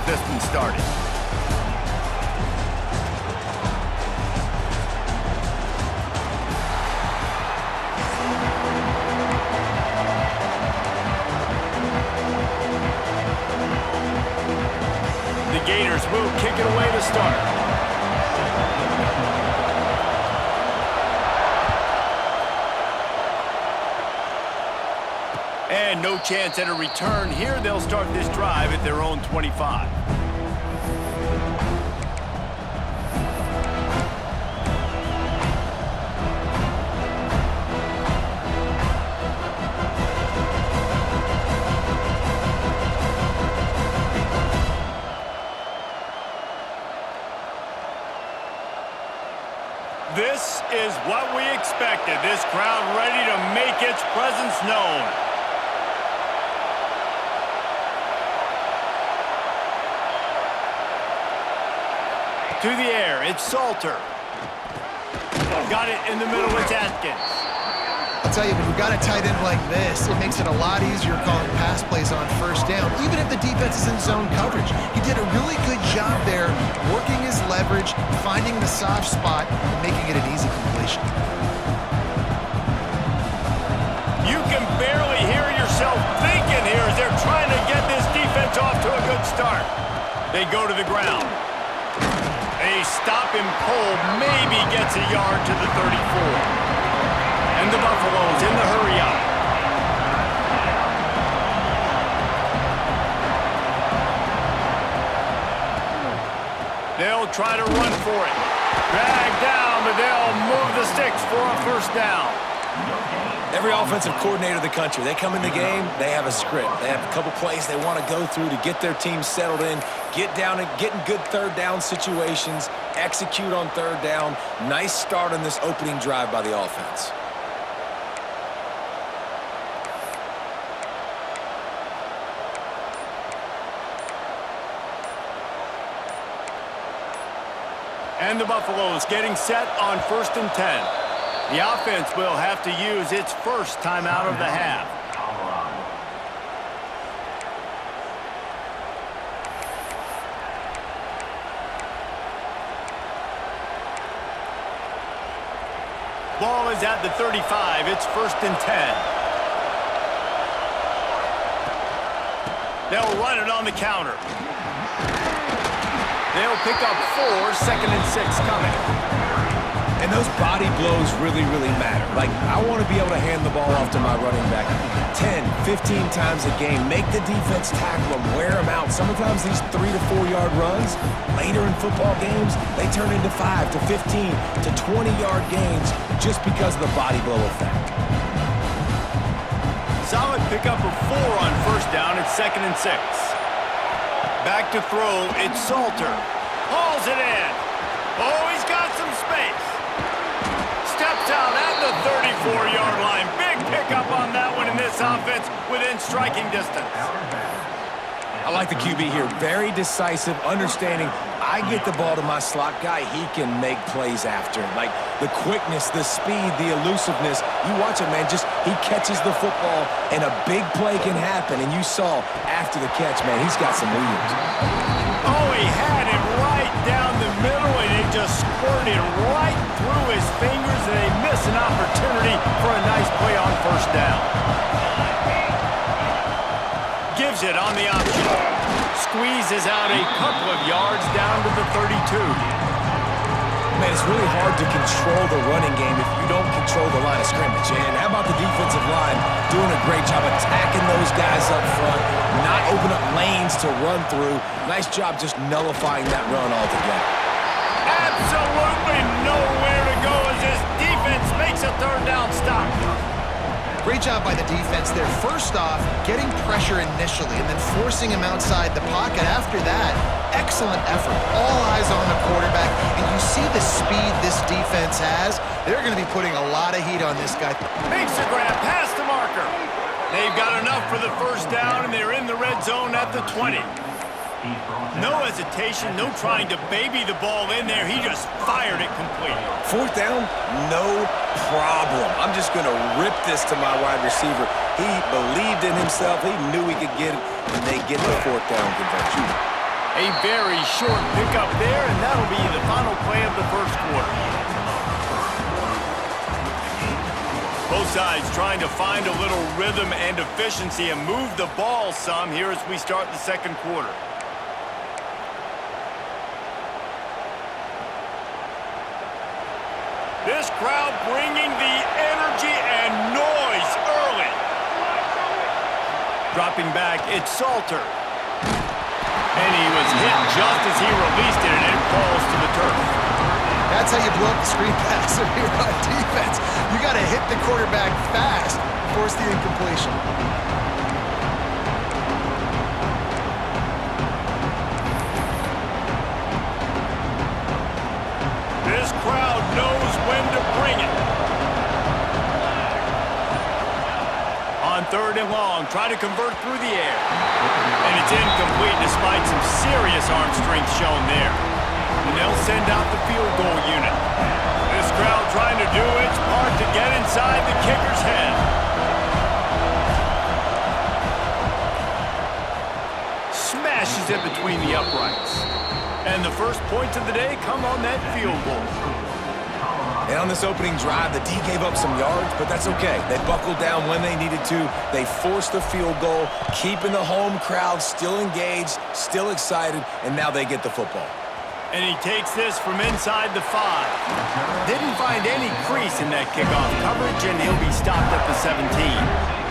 this one started. The Gators will kick it away to start. And no chance at a return here. They'll start this drive at their own 25. This is what we expected. This crowd ready to make its presence known. To the air, it's Salter. Got it in the middle, it's Atkins. I'll tell you, when you've got a tight end like this, it makes it a lot easier calling pass plays on first down, even if the defense is in zone coverage. He did a really good job there, working his leverage, finding the soft spot, and making it an easy completion. You can barely hear yourself thinking here as they're trying to get this defense off to a good start. They go to the ground. A stop him cold, maybe gets a yard to the 34. And the Buffaloes in the hurry-up. They'll try to run for it. Drag down, but they'll move the sticks for a first down. Every offensive coordinator in the country, they come in the game, they have a script. They have a couple plays they want to go through to get their team settled in, get down and get in good third down situations, execute on third down. Nice start on this opening drive by the offense. And the Buffaloes getting set on 1st and 10. The offense will have to use its first timeout of the half. Ball is at the 35. It's 1st and 10. They'll run it on the counter. They'll pick up 4, 2nd and 6 coming. And those body blows really, really matter. Like, I want to be able to hand the ball off to my running back 10, 15 times a game. Make the defense tackle them, wear them out. Sometimes these 3 to 4 yard runs, later in football games, they turn into 5 to 15 to 20-yard gains just because of the body blow effect. Solid pickup of 4 on first down. It's 2nd and 6. Back to throw, it's Salter. Hauls it in. Oh, he's got some space. Steps out at the 34-yard line. Big pickup on that one in this offense within striking distance. I like the QB here. Very decisive, understanding. I get the ball to my slot guy, he can make plays after. Like the quickness, the speed, the elusiveness. You watch it, man, just he catches the football and a big play can happen. And you saw after the catch, man, he's got some wheels. Oh, he had it right down the middle and it just squirted right through his fingers and they miss an opportunity for a nice play on first down. Gives it on the option. Squeezes out a couple of yards down to the 32. Man, it's really hard to control the running game if you don't control the line of scrimmage. And how about the defensive line doing a great job attacking those guys up front, not open up lanes to run through. Nice job just nullifying that run altogether. Absolutely nowhere to go as this defense makes a third down stop. Great job by the defense there. First off, getting pressure initially and then forcing him outside the pocket. After that, excellent effort. All eyes on the quarterback, and you see the speed this defense has. They're going to be putting a lot of heat on this guy. Makes the grab past the marker. They've got enough for the first down, and they're in the red zone at the 20. No hesitation, no trying to baby the ball in there. He just fired it complete. Fourth down, no problem. I'm just going to rip this to my wide receiver. He believed in himself. He knew he could get it, and they get the fourth down conversion. A very short pickup there, and that'll be the final play of the first quarter. Both sides trying to find a little rhythm and efficiency and move the ball some here as we start the second quarter. This crowd bringing the energy and noise early. Dropping back, it's Salter. And he was hit just as he released it, and it falls to the turf. That's how you blow up the screen pass if you're on defense. You got to hit the quarterback fast, force the incompletion. This crowd knows when to bring it. On 3rd and long, try to convert through the air. And it's incomplete despite some serious arm strength shown there. And they'll send out the field goal unit. This crowd trying to do its part to get inside the kicker's head. Smashes it between the uprights. And the first points of the day come on that field goal. And on this opening drive, the D gave up some yards, but that's okay. They buckled down when they needed to. They forced the field goal, keeping the home crowd still engaged, still excited, and now they get the football. And he takes this from inside the 5. Didn't find any crease in that kickoff coverage, and he'll be stopped at the 17.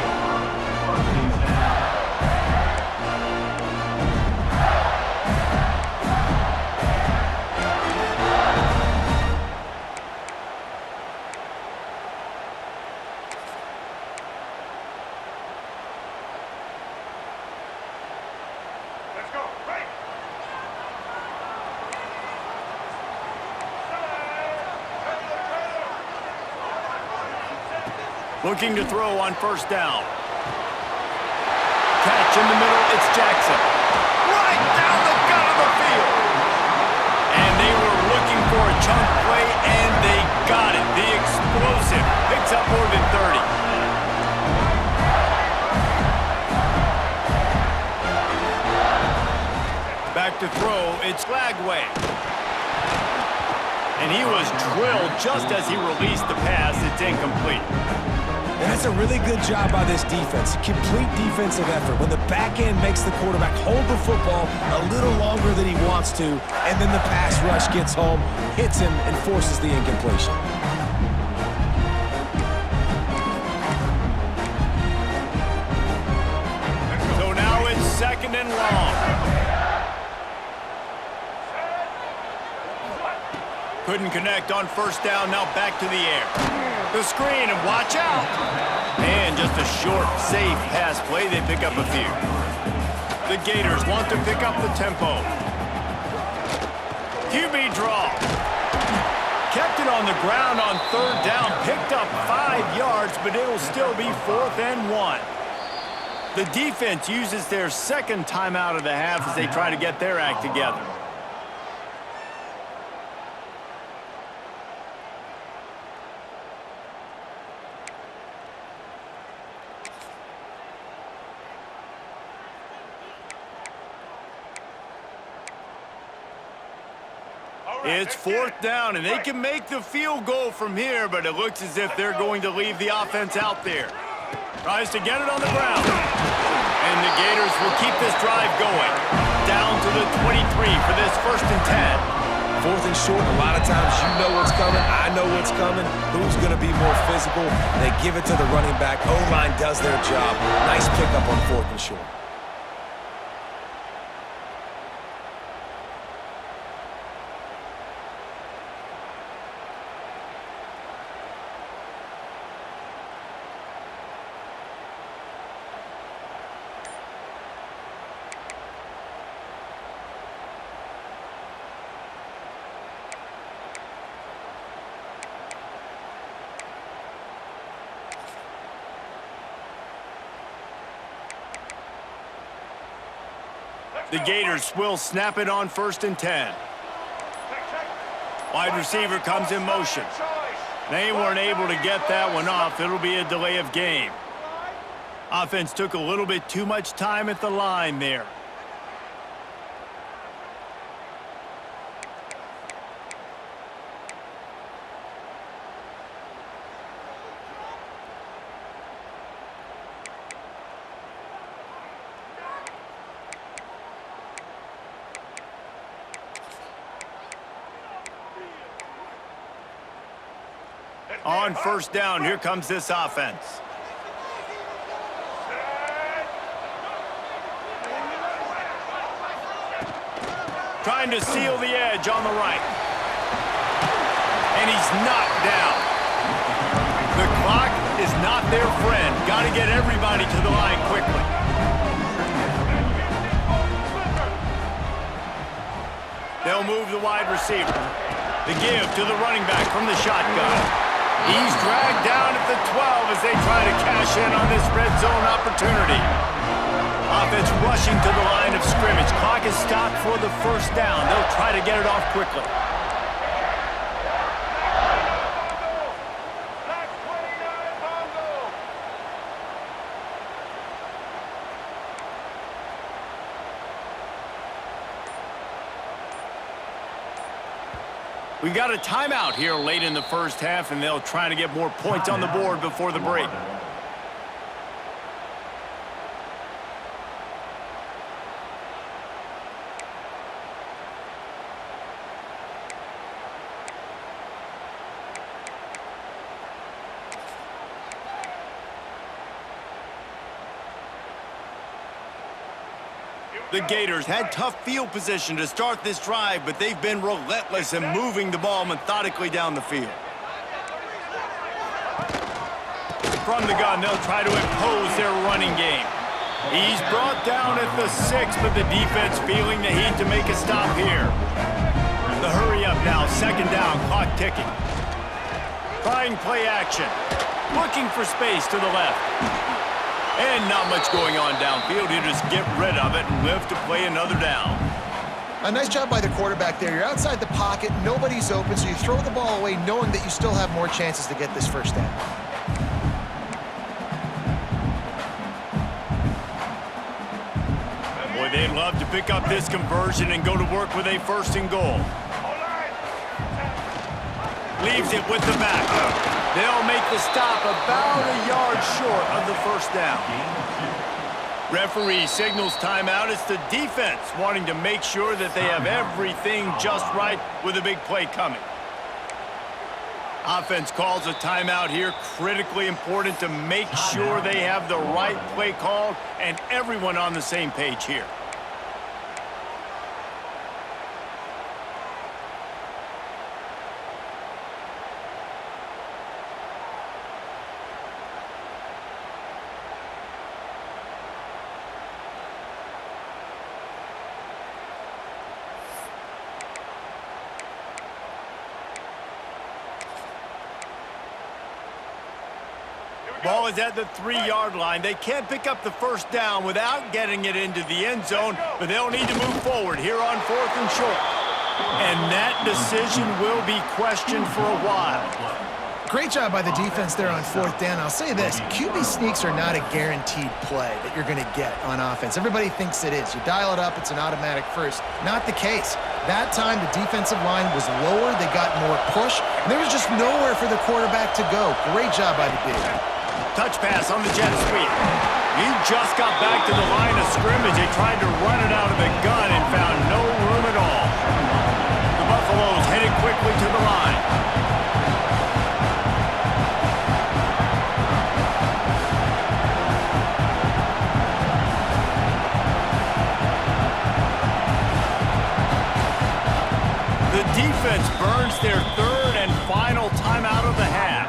Looking to throw on first down. Catch in the middle, it's Jackson. Right down the gut of the field. And they were looking for a chunk play, and they got it. The explosive picks up more than 30. Back to throw, it's Lagway. And he was drilled just as he released the pass. It's incomplete. And that's a really good job by this defense. Complete defensive effort. When the back end makes the quarterback hold the football a little longer than he wants to, and then the pass rush gets home, hits him, and forces the incompletion. So now it's 2nd and long. Couldn't connect on first down, now back to the air. The screen, and watch out! And just a short, safe pass play, they pick up a few. The Gators want to pick up the tempo. QB draw. Kept it on the ground on 3rd down, picked up 5 yards, but it'll still be 4th and 1. The defense uses their 2nd timeout of the half as they try to get their act together. It's 4th down, and they can make the field goal from here, but it looks as if they're going to leave the offense out there. Tries to get it on the ground. And the Gators will keep this drive going. Down to the 23 for this 1st and 10. 4th and short, a lot of times you know what's coming, I know what's coming. Who's going to be more physical? They give it to the running back. O-line does their job. Nice pickup on 4th and short. The Gators will snap it on 1st and 10. Wide receiver comes in motion. They weren't able to get that one off. It'll be a delay of game. Offense took a little bit too much time at the line there. On first down, here comes this offense. Trying to seal the edge on the right. And he's knocked down. The clock is not their friend. Got to get everybody to the line quickly. They'll move the wide receiver. The give to the running back from the shotgun. He's dragged down at the 12 as they try to cash in on this red zone opportunity. Offense rushing to the line of scrimmage. Clock is stopped for the first down. They'll try to get it off quickly. We got a timeout here late in the first half, and they'll try to get more points on the board before the break. The Gators had tough field position to start this drive, but they've been relentless in moving the ball methodically down the field. From the gun, they'll try to impose their running game. He's brought down at the 6, but the defense feeling the heat to make a stop here. The hurry up now, second down, clock ticking. Trying play action. Looking for space to the left. And not much going on downfield. You just get rid of it and live to play another down. A nice job by the quarterback there. You're outside the pocket, nobody's open, so you throw the ball away knowing that you still have more chances to get this first down. Boy, they'd love to pick up this conversion and go to work with a first and goal. Leaves it with the back. They'll make the stop about a yard short of the first down. Referee signals timeout. It's the defense wanting to make sure that they have everything just right with a big play coming. Offense calls a timeout here. Critically important to make sure they have the right play called and everyone on the same page here. Ball is at the 3-yard line. They can't pick up the first down without getting it into the end zone, but they'll need to move forward here on 4th and short. And that decision will be questioned for a while. Great job by the defense there on 4th down. I'll say this, QB sneaks are not a guaranteed play that you're going to get on offense. Everybody thinks it is. You dial it up, it's an automatic first. Not the case. That time, the defensive line was lower. They got more push, and there was just nowhere for the quarterback to go. Great job by the big. Touch pass on the jet sweep. He just got back to the line of scrimmage. They tried to run it out of the gun and found no room at all. The Buffaloes headed quickly to the line. The defense burns their third and final timeout of the half.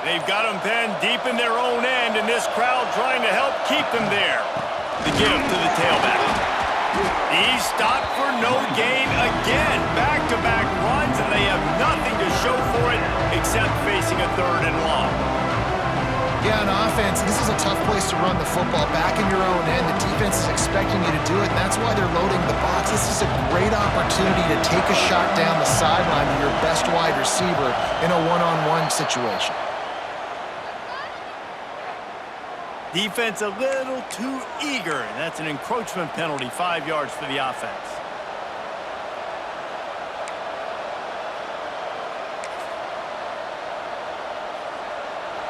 They've got them pinned deep in their own end, and this crowd trying to help keep them there. The give to the tailback. He's stopped for no gain again. Back-to-back runs, and they have nothing to show for it except facing a 3rd and long. Yeah, on offense, this is a tough place to run the football. Back in your own end, the defense is expecting you to do it, and that's why they're loading the box. This is a great opportunity to take a shot down the sideline to your best wide receiver in a one-on-one situation. Defense a little too eager, and that's an encroachment penalty, 5 yards for the offense.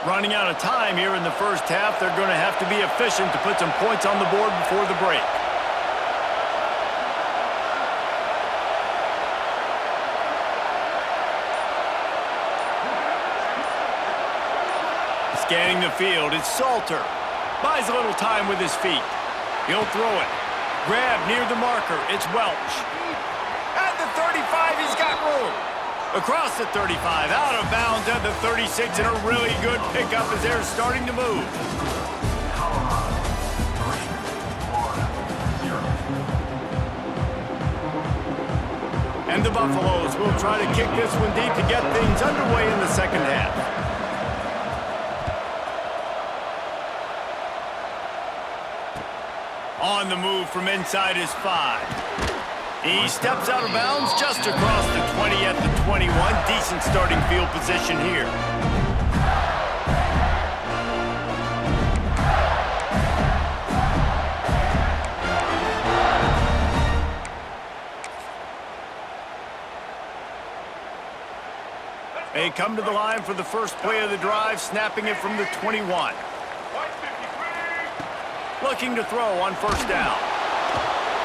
Running out of time here in the first half, they're going to have to be efficient to put some points on the board before the break. Scanning the field, it's Salter. Buys a little time with his feet. He'll throw it. Grab near the marker, it's Welch. At the 35, he's got room. Across the 35, out of bounds at the 36, and a really good pickup as they're starting to move. And the Buffaloes will try to kick this one deep to get things underway in the second half. On the move from inside his 5. He steps out of bounds just across the 20 at the 21. Decent starting field position here. They come to the line for the first play of the drive, snapping it from the 21. Looking to throw on first down.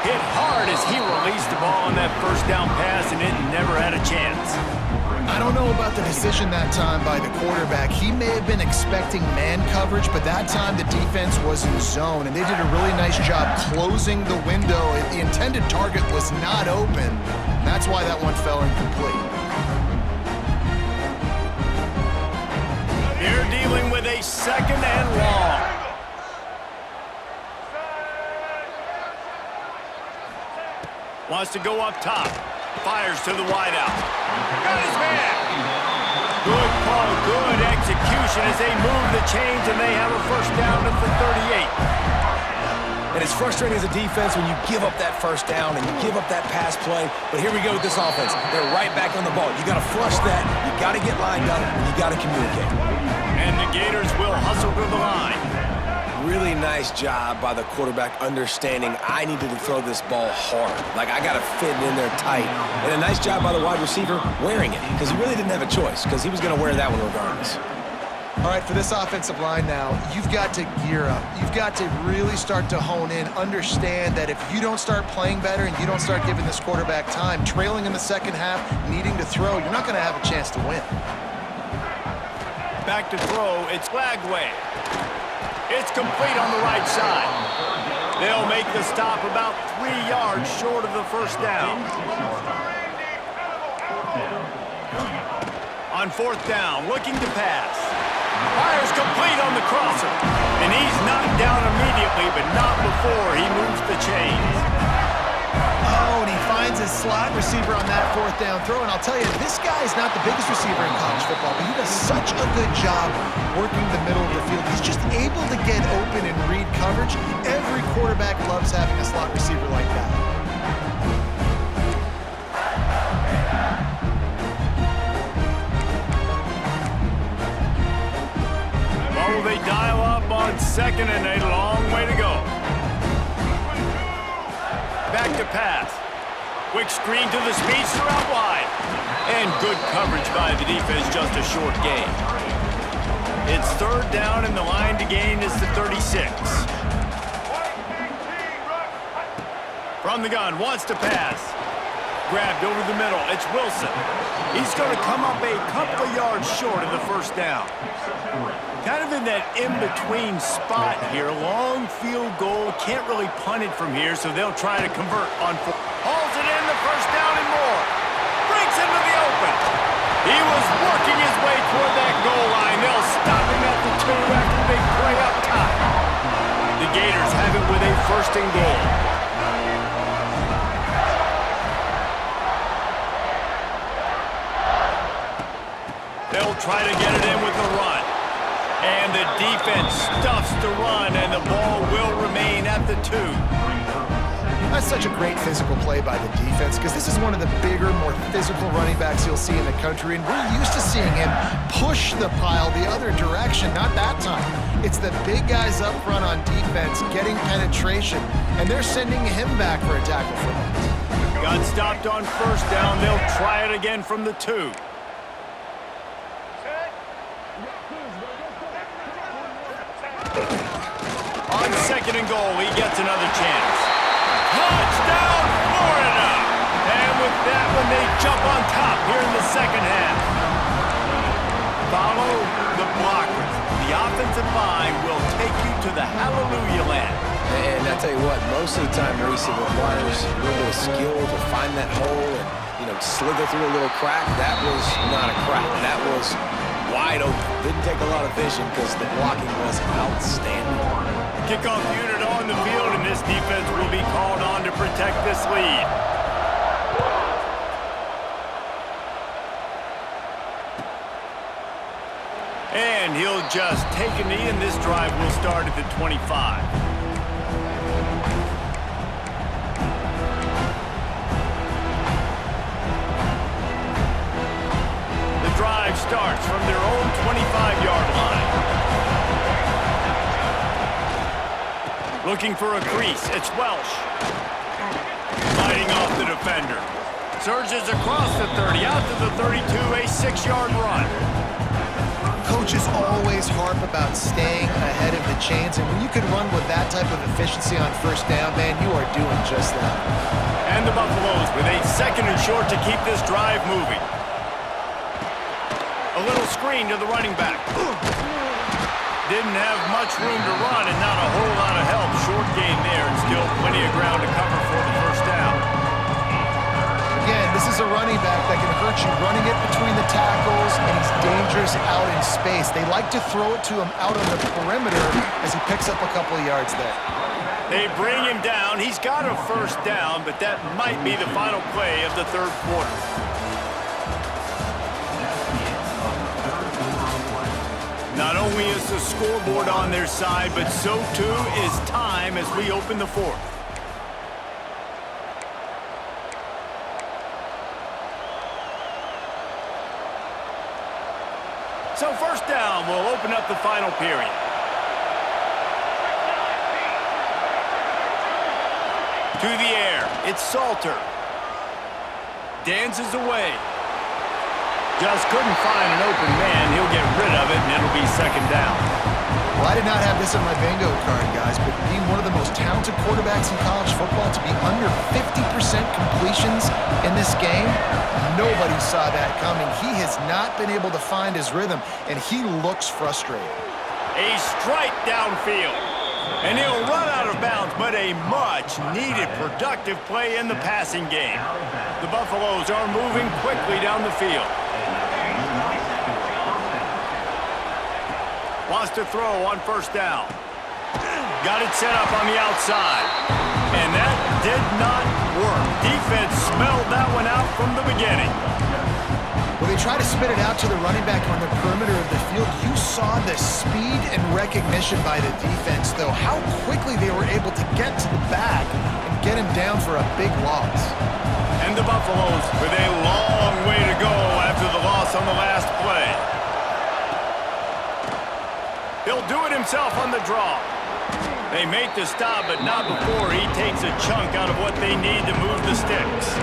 Hit hard as he released the ball on that first down pass, and it never had a chance. I don't know about the decision that time by the quarterback. He may have been expecting man coverage, but that time the defense was in zone, and they did a really nice job closing the window. The intended target was not open. That's why that one fell incomplete. They're dealing with a second and long. Wants to go up top. Fires to the wideout. Got his man. Good call, good execution as they move the chains, and they have a first down at the 38. And it's frustrating as a defense when you give up that first down and you give up that pass play. But here we go with this offense. They're right back on the ball. You got to flush that. You got to get lined up. And you got to communicate. And the Gators will hustle to the line. Really nice job by the quarterback understanding I needed to throw this ball hard. Like, I got to fit it in there tight. And a nice job by the wide receiver wearing it, because he really didn't have a choice, because he was going to wear that one regardless. All right, for this offensive line now, you've got to gear up. You've got to really start to hone in, understand that if you don't start playing better and you don't start giving this quarterback time, trailing in the second half, needing to throw, you're not going to have a chance to win. Back to throw, it's Lagway. It's complete on the right side. They'll make the stop about 3 yards short of the first down. On fourth down, looking to pass. Fires complete on the crosser. And he's knocked down immediately, but not before he moves the chains. Oh, and he finds his slot receiver on that fourth down throw. And I'll tell you, this guy is not the biggest receiver in college football, but he does such a good job working the middle of the field. He's just able to get open and read coverage. Every quarterback loves having a slot receiver like that. Oh, they dial up on second and a long way to go. Back to pass. Quick screen to the speedster out wide. And good coverage by the defense, just a short gain. It's third down, and the line to gain is the 36. From the gun, wants to pass. Grabbed over the middle, it's Wilson. He's going to come up a couple of yards short of the first down. Kind of in that in-between spot here. Long field goal. Can't really punt it from here, so they'll try to convert on four. Hauls it in, the first down and more. Breaks into the open. He was working his way toward that goal line. They'll stop him at the 2 after the big play up top. The Gators have it with a first and goal. They'll try to get it in with the run. And the defense stuffs the run, and the ball will remain at the 2. That's such a great physical play by the defense because this is one of the bigger, more physical running backs you'll see in the country, and we're used to seeing him push the pile the other direction. Not that time. It's the big guys up front on defense getting penetration, and they're sending him back for a tackle for loss. Got stopped on first down. They'll try it again from the 2. On second and goal, he gets another chance. Touchdown, Florida! And with that one, they jump on top here in the second half. Follow the blockers. The offensive line will take you to the hallelujah land. And I tell you what, most of the time, Reese, it requires a little bit of skill to find that hole and, slither through a little crack. That was not a crack. That was wide open. Didn't take a lot of vision because the blocking was outstanding. Kickoff unit on the field, and this defense will be called on to protect this lead. And he'll just take a knee, and this drive will start at the 25. The drive starts from their own 25-yard line. Looking for a crease, it's Welsh. Fighting off the defender. Surges across the 30, out to the 32, a 6-yard run. Coaches always harp about staying ahead of the chains, and when you can run with that type of efficiency on first down, man, you are doing just that. And the Buffaloes with a second and short to keep this drive moving. A little screen to the running back. Didn't have much room to run and not a whole lot of help. Short gain there and still plenty of ground to cover for the first down. Again, this is a running back that can hurt you running it between the tackles, and he's dangerous out in space. They like to throw it to him out on the perimeter as he picks up a couple of yards there. They bring him down. He's got a first down, but that might be the final play of the third quarter. Not only is the scoreboard on their side, but so too is time as we open the fourth. So first down will open up the final period. To the air, it's Salter. Dances away. Just couldn't find an open man. He'll get rid of it, and it'll be second down. Well, I did not have this on my bingo card, guys, but being one of the most talented quarterbacks in college football, to be under 50% completions in this game, nobody saw that coming. He has not been able to find his rhythm, and he looks frustrated. A strike downfield, and he'll run out of bounds, but a much-needed productive play in the passing game. The Buffaloes are moving quickly down the field. Wants to throw on first down. Got it set up on the outside. And that did not work. Defense smelled that one out from the beginning. When they try to spit it out to the running back on the perimeter of the field, you saw the speed and recognition by the defense, though, how quickly they were able to get to the back and get him down for a big loss. And the Buffaloes with a long way to go after the loss on the last play. He'll do it himself on the draw. They make the stop, but not before he takes a chunk out of what they need to move the sticks.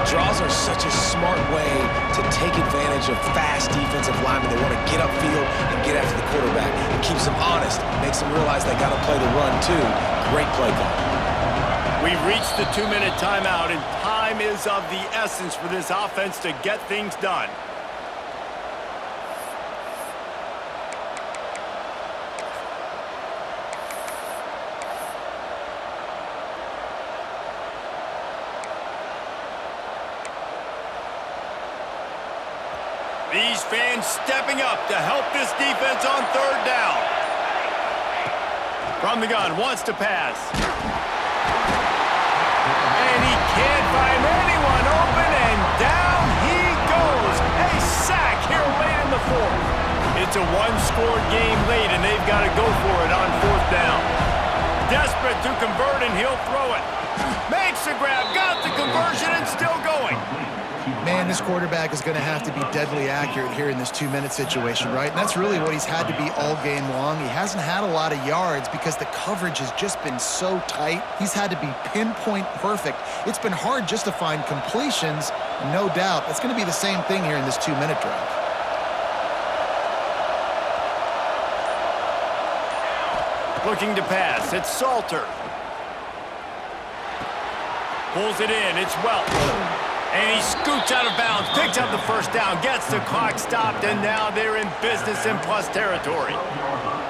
Draws are such a smart way to take advantage of fast defensive linemen. They want to get upfield and get after the quarterback. It keeps them honest, makes them realize they got to play the run too. Great play call. We've reached the 2-minute timeout, and time is of the essence for this offense to get things done. These fans stepping up to help this defense on third down. From the gun, wants to pass. And he can't find anyone open, and down he goes. A sack here late in the fourth. It's a one-score game late, and they've got to go for it on fourth down. Desperate to to convert, and he'll throw it. Makes the grab, got the conversion, and still going. Man, this quarterback is going to have to be deadly accurate here in this 2-minute situation, right? And that's really what he's had to be all game long. He hasn't had a lot of yards because the coverage has just been so tight. He's had to be pinpoint perfect. It's been hard just to find completions. No doubt, that's going to be the same thing here in this 2-minute drive. Looking to pass, it's Salter. Pulls it in, it's Welch. And he scoots out of bounds, picks up the first down, gets the clock stopped, and now they're in business in plus territory.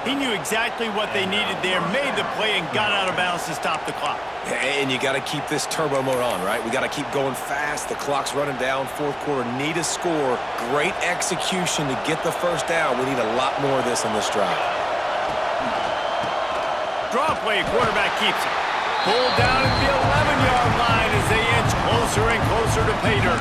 He knew exactly what they needed there, made the play, and got out of bounds to stop the clock. And you got to keep this turbo mode on, right? We got to keep going fast. The clock's running down. Fourth quarter, need a score. Great execution to get the first down. We need a lot more of this on this drive. Draw play, quarterback keeps it. Pulled down at the 11-yard line as they inch closer and closer to pay dirt.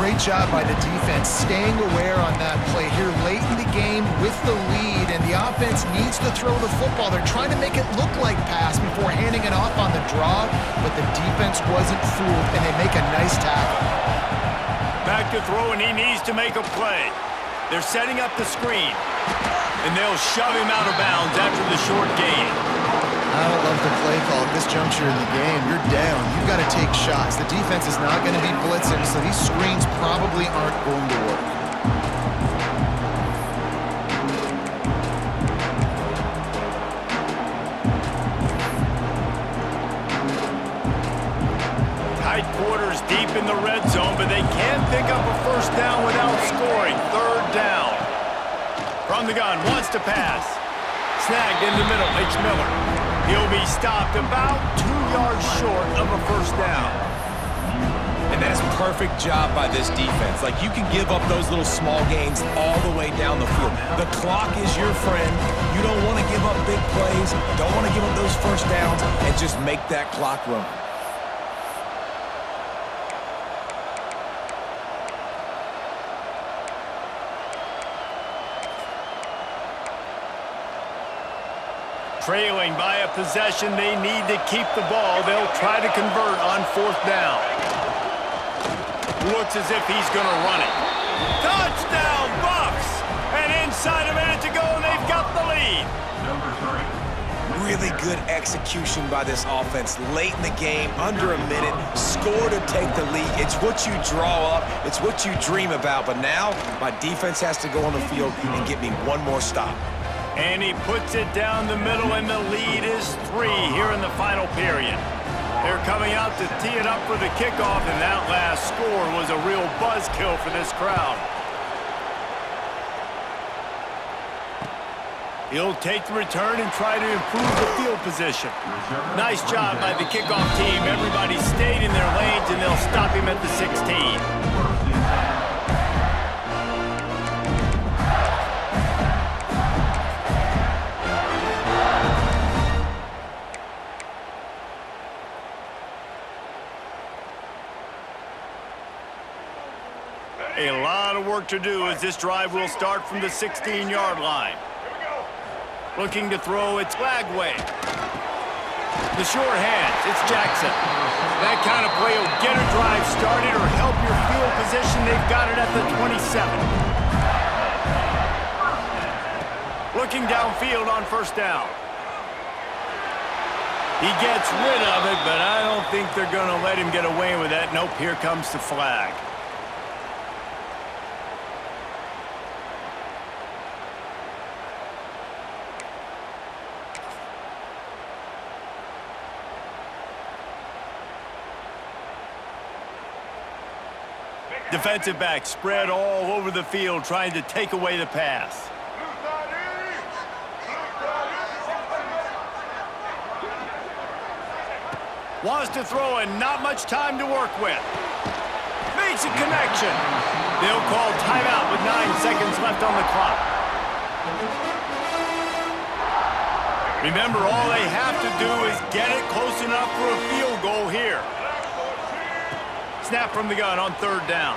Great job by the defense, staying aware on that play here late in the game with the lead, and the offense needs to throw the football. They're trying to make it look like pass before handing it off on the draw, but the defense wasn't fooled, and they make a nice tackle. Back to throw, and he needs to make a play. They're setting up the screen, and they'll shove him out of bounds after the short gain. I don't love the play call at this juncture in the game. You're down. You've got to take shots. The defense is not going to be blitzing, so these screens probably aren't going to work. Tight quarters deep in the red zone, but they can't pick up a first down without scoring. Third down. From the gun, wants to pass. Snagged in the middle, it's Miller. He'll be stopped about 2 yards short of a first down. And that's a perfect job by this defense. Like, you can give up those little small gains all the way down the field. The clock is your friend. You don't want to give up big plays, don't want to give up those first downs, and just make that clock run. Trailing by a possession, they need to keep the ball. They'll try to convert on fourth down. Looks as if he's going to run it. Touchdown, Buffs! And inside a minute to go, and they've got the lead. Really good execution by this offense. Late in the game, under a minute, score to take the lead. It's what you draw up. It's what you dream about. But now, my defense has to go on the field and get me one more stop. And he puts it down the middle, and the lead is 3 here in the final period. They're coming out to tee it up for the kickoff, and that last score was a real buzzkill for this crowd. He'll take the return and try to improve the field position. Nice job by the kickoff team. Everybody stayed in their lanes, and they'll stop him at the 16. A lot of work to do as this drive will start from the 16-yard line. Looking to throw, it's Lagway. The short hands, it's Jackson. That kind of play will get a drive started or help your field position. They've got it at the 27. Looking downfield on first down. He gets rid of it, but I don't think they're going to let him get away with that. Nope, here comes the flag. Defensive back spread all over the field trying to take away the pass. Wants to throw and not much time to work with. Makes a connection. They'll call timeout with 9 seconds left on the clock. Remember, all they have to do is get it close enough for a field goal here. Snap from the gun on third down.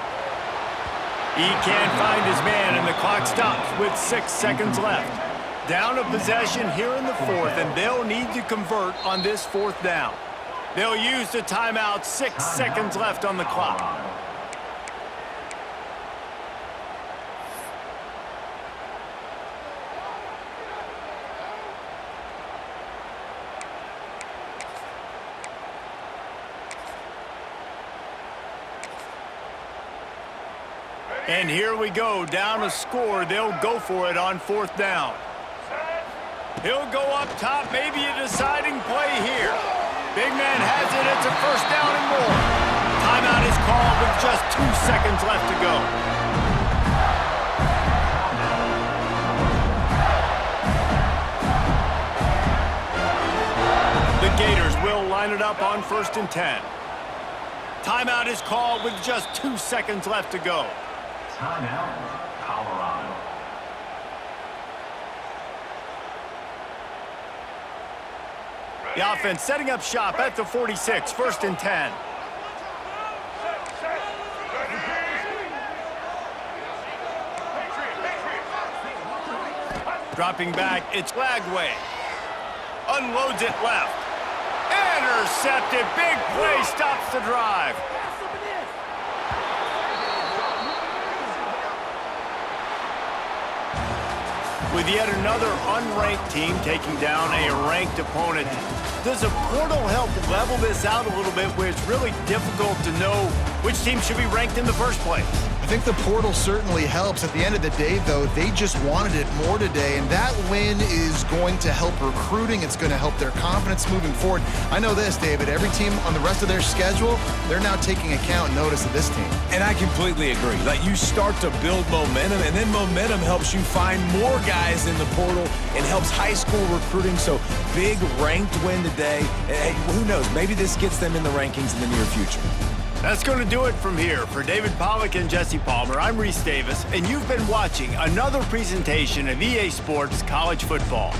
He can't find his man, and the clock stops with 6 seconds left. Down a possession here in the fourth, and they'll need to convert on this fourth down. They'll use the timeout, 6 seconds left on the clock. And here we go, down a score. They'll go for it on fourth down. He'll go up top, maybe a deciding play here. Big man has it, it's a first down and more. Timeout is called with just 2 seconds left to go. The Gators will line it up on 1st and 10. Timeout is called with just 2 seconds left to go. Timeout, Colorado. The offense setting up shop at the 46, 1st and 10. Dropping back, it's Lagway. Unloads it left. Intercepted, big play, stops the drive. With yet another unranked team taking down a ranked opponent, does a portal help level this out a little bit where it's really difficult to know which team should be ranked in the first place? I think the portal certainly helps. At the end of the day, though, they just wanted it more today, and that win is going to help recruiting. It's going to help their confidence moving forward. I know this, David. Every team on the rest of their schedule, they're now taking account and notice of this team. And I completely agree. Like, you start to build momentum, and then momentum helps you find more guys in the portal and helps high school recruiting. So, big ranked win today. And who knows? Maybe this gets them in the rankings in the near future. That's going to do it from here. For David Pollack and Jesse Palmer, I'm Reese Davis, and you've been watching another presentation of EA Sports College Football.